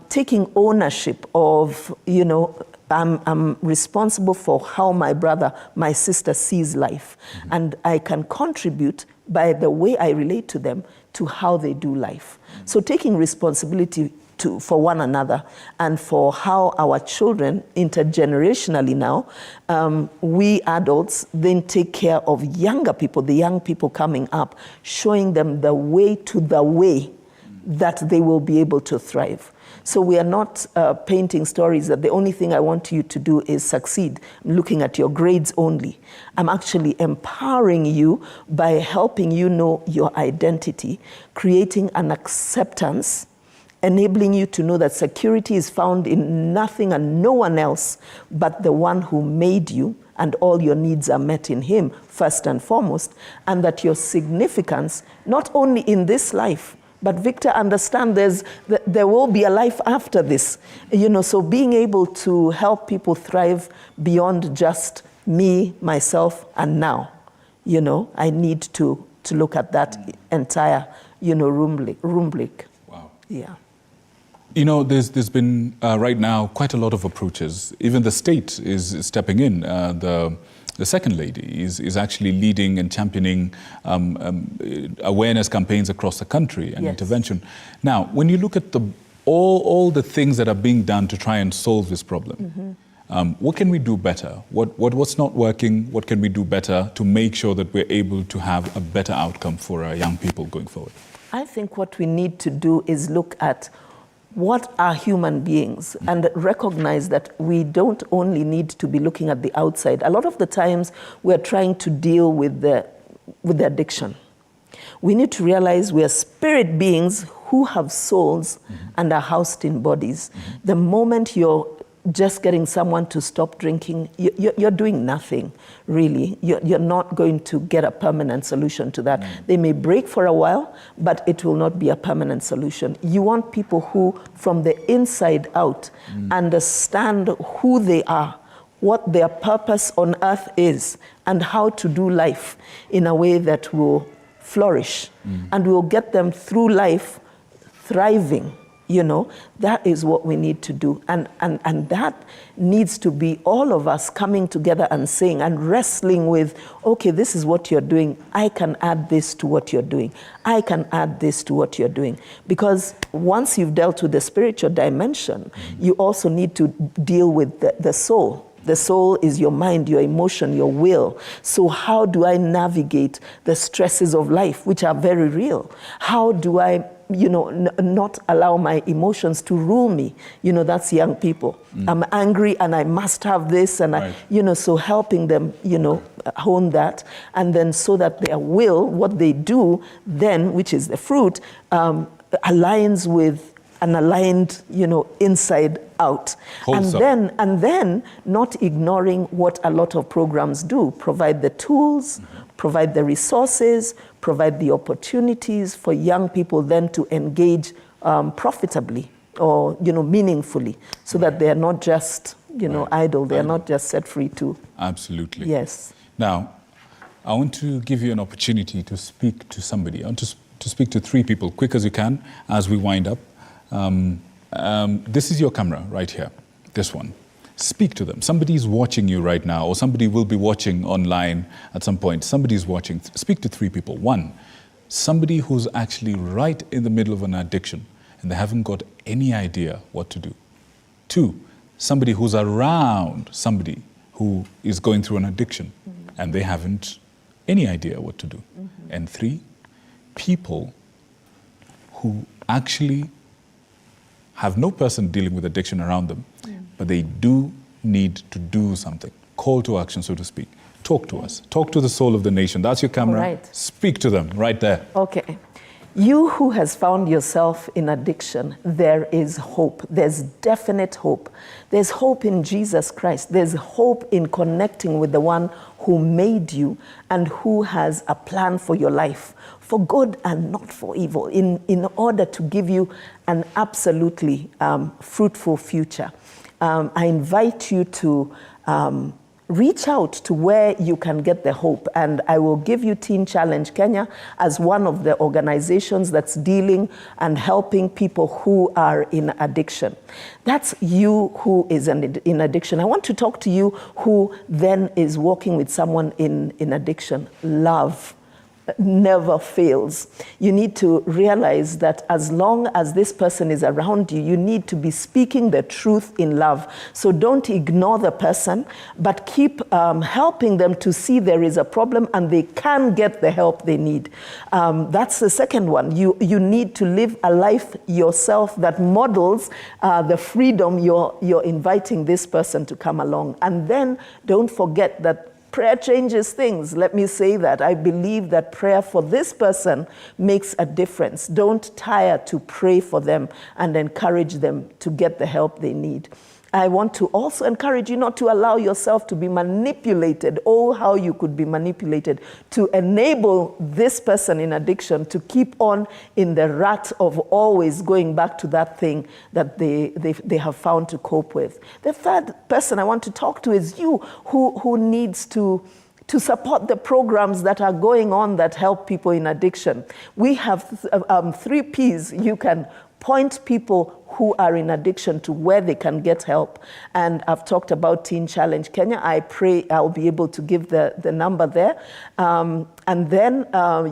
Taking ownership of, you know, I'm responsible for how my brother, my sister sees life. And I can contribute by the way I relate to them to how they do life. So taking responsibility for one another and for how our children intergenerationally now, we adults then take care of younger people, the young people coming up, showing them the way to the way that they will be able to thrive. So we are not painting stories that the only thing I want you to do is succeed, looking at your grades only. I'm actually empowering you by helping you know your identity, creating an acceptance, enabling you to know that security is found in nothing and no one else but the one who made you, and all your needs are met in him first and foremost, and that your significance, not only in this life, But Victor, understand there will be a life after this. So being able to help people thrive beyond just me, myself, and now. I need to look at that entire, rubric. Wow. Yeah. There's been right now quite a lot of approaches. Even the state is stepping in. The second lady is actually leading and championing awareness campaigns across the country and intervention. Now, when you look at all the things that are being done to try and solve this problem, what can we do better? What's not working? What can we do better to make sure that we're able to have a better outcome for our young people going forward? I think what we need to do is look at what are human beings and recognize that we don't only need to be looking at the outside. A lot of the times we're trying to deal with the addiction. We need to realize we are spirit beings who have souls and are housed in bodies. The moment you're just getting someone to stop drinking, you're doing nothing, really. You're not going to get a permanent solution to that. They may break for a while, but it will not be a permanent solution. You want people who, from the inside out, understand who they are, what their purpose on earth is, and how to do life in a way that will flourish and will get them through life thriving. That is what we need to do. And that needs to be all of us coming together and saying and wrestling with, okay, this is what you're doing. I can add this to what you're doing. I can add this to what you're doing. Because once you've dealt with the spiritual dimension, you also need to deal with the soul. The soul is your mind, your emotion, your will. So how do I navigate the stresses of life, which are very real? How do I not allow my emotions to rule me? That's young people. I'm angry and I must have this, and so helping them, hone that, and then so that their will, what they do then, which is the fruit, aligns with an aligned, inside out. And then not ignoring what a lot of programs do, provide the tools, provide the resources, provide the opportunities for young people then to engage profitably or, meaningfully, so that they are not just, idle, they are not just set free too. Absolutely. Yes. Now, I want to give you an opportunity to speak to somebody. I want to speak to 3 people, quick as you can, as we wind up. This is your camera right here, this one. Speak to them. Somebody's watching you right now, or somebody will be watching online at some point. Somebody's watching. Speak to 3 people. 1, somebody who's actually right in the middle of an addiction and they haven't got any idea what to do. 2, somebody who's around somebody who is going through an addiction and they haven't any idea what to do. And 3, people who actually have no person dealing with addiction around them, but they do need to do something. Call to action, so to speak. Talk to us. Talk to the soul of the nation. That's your camera. Right. Speak to them right there. Okay. You who has found yourself in addiction, there is hope. There's definite hope. There's hope in Jesus Christ. There's hope in connecting with the one who made you and who has a plan for your life, for good and not for evil, in order to give you an absolutely fruitful future. I invite you to reach out to where you can get the hope. And I will give you Teen Challenge Kenya as one of the organizations that's dealing and helping people who are in addiction. That's you who is in addiction. I want to talk to you who then is walking with someone in addiction. Love never fails. You need to realize that as long as this person is around you, you need to be speaking the truth in love. So don't ignore the person, but keep helping them to see there is a problem and they can get the help they need. That's the second one. You need to live a life yourself that models the freedom you're inviting this person to come along. And then don't forget that prayer changes things. Let me say that. I believe that prayer for this person makes a difference. Don't tire to pray for them and encourage them to get the help they need. I want to also encourage you not to allow yourself to be manipulated. Oh, how you could be manipulated to enable this person in addiction to keep on in the rut of always going back to that thing that they have found to cope with. The third person I want to talk to is you who needs to support the programs that are going on that help people in addiction. We have 3 Ps. You can point people who are in addiction to where they can get help. And I've talked about Teen Challenge Kenya. I pray I'll be able to give the number there. And then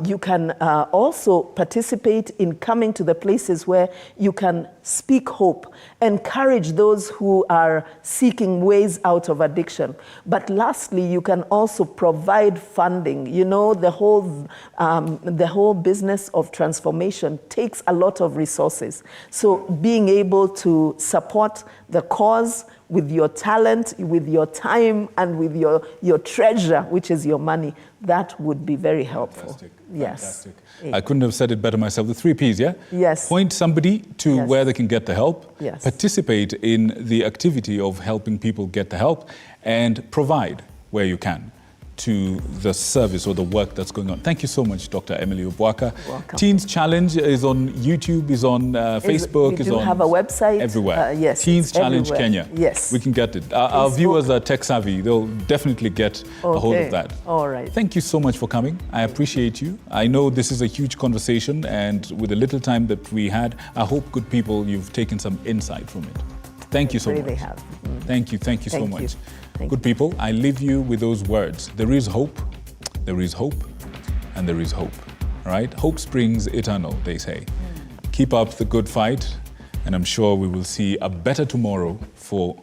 you can also participate in coming to the places where you can speak hope, encourage those who are seeking ways out of addiction. But lastly, you can also provide funding. You know, the whole business of transformation takes a lot of resources. So being able to support the cause with your talent, with your time, and with your treasure, which is your money, that would be very helpful. Fantastic. Yes. Fantastic. I couldn't have said it better myself. The 3 Ps, yeah? Yes. Point somebody to Yes. where they can get the help, Yes. participate in the activity of helping people get the help, and provide where you can to the service or the work that's going on. Thank you so much, Dr. Emily Obwaka. Welcome. Teens Challenge is on YouTube, is on Facebook, we is do on have a website. everywhere. Yes, Teens it's Challenge everywhere. Kenya. Yes. We can get it. Our viewers are tech savvy. They'll definitely get a hold of that. All right. Thank you so much for coming. I appreciate you. I know this is a huge conversation, and with the little time that we had, I hope, good people, you've taken some insight from it. Thank you so much. They have. Thank you so Thank much. you. Thank Good people, I leave you with those words. There is hope, there is hope, and there is hope. All right? Hope springs eternal, they say. Keep up the good fight, and I'm sure we will see a better tomorrow for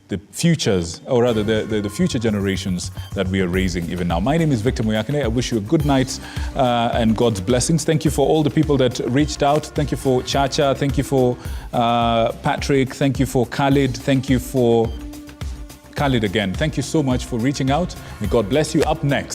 the futures, or rather the future generations that we are raising even now. My name is Victor Muyakane. I wish you a good night and God's blessings. Thank you for all the people that reached out. Thank you for Chacha. Thank you for Patrick. Thank you for Khalid. Thank you for Khalid again. Thank you so much for reaching out. May God bless you. Up next.